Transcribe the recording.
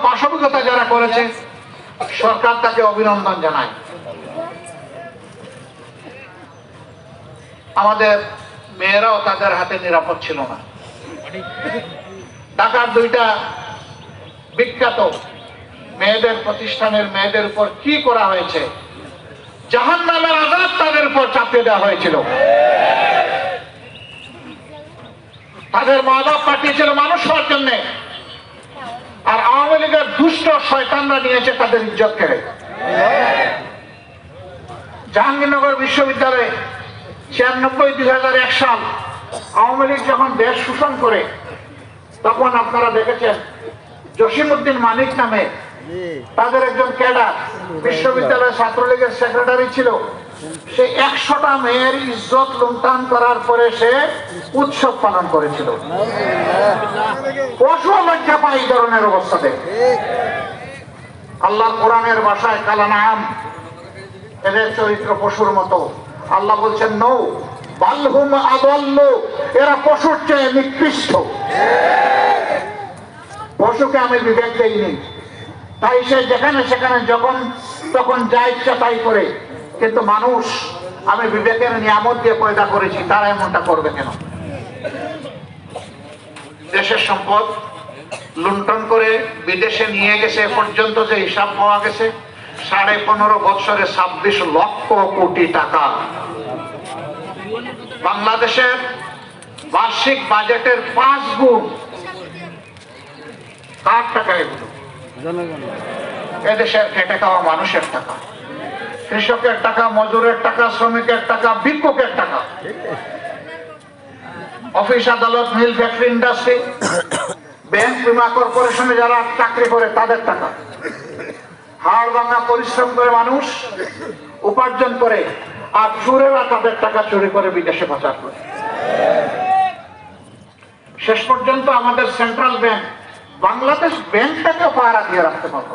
পাশবিকতা যারা করেছে সরকার তাকে অভিনন্দন জানায়। আমাদের মেয়েরাও তাদের হাতে নিরাপদ ছিল না। ঢাকার দুইটা বিখ্যাত মেয়েদের প্রতিষ্ঠানের মেয়েদের উপর কি করা হয়েছে, জাহান্নামের আযাব তাদের উপর চাপিয়ে দেওয়া হয়েছিল। তাদের মা বাপ পাঠিয়েছিল মানুষ হওয়ার জন্য, আর আওয়ামী লীগের দুষ্ট শয়তানরা নিয়েছে তাদের ইজ্জত কেড়ে। জাহাঙ্গীরনগর বিশ্ববিদ্যালয়ে 96-2001 সাল আওয়ামী লীগ যখন দেশ শোষণ করে, তখন আপনারা দেখেছেন জসিমউদ্দিন মানিক নামে তাদের একজন ক্যাডার বিশ্ববিদ্যালয়ের ছাত্রলীগের সেক্রেটারি ছিল। সে 100টা মেয়ের ইজ্জত লুণ্ঠন করার পরে সে উৎসব পালন করেছিল। পশু লজ্জা পায় এই ধরনের অবস্থাতে। আল্লাহ কোরআনের ভাষায় কালানাম, এদের চরিত্র পশুর মতো। আল্লাহ বলছেন নৌ বালহুম আদাল্লু, এরা পশুর চেয়ে নিকৃষ্ট। পশুকে আমি বিবেক দেইনি, তাই সে যেখানে সেখানে যখন তখন যা ইচ্ছা তাই করে। কিন্তু মানুষ আমি বিবেকের নিয়ামত দিয়ে পয়দা করেছি, তারা এমনটা করবে কেন? দেশের সম্পদ লুণ্ঠন করে বিদেশে নিয়ে গেছে, পর্যন্ত যে হিসাব পাওয়া গেছে 15.5 বছরে 26 লক্ষ কোটি টাকা। বাংলাদেশের বার্ষিক বাজেটের 5 গুণ। কার টাকা এগুলো? এদেশের খেটে খাওয়া মানুষের টাকা, কৃষকের টাকা, মজুরের টাকা, শ্রমিকের টাকা, ভিক্ষুকের টাকা। অফিস আদালত, মিল, ফ্যাক্টরি, ইন্ডাস্ট্রি, ব্যাংক, বীমা কর্পোরেশনে যারা চাকরি করে তাদের টাকা। হাড় ভাঙা পরিশ্রম করে মানুষ উপার্জন করে, আর চোরেরা তাদের টাকা চুরি করে বিদেশে পাচার করে। শেষ পর্যন্ত আমাদের সেন্ট্রাল ব্যাংক বাংলাদেশ ব্যাংকটাকে পাহারা দিয়ে রাখতে পারত।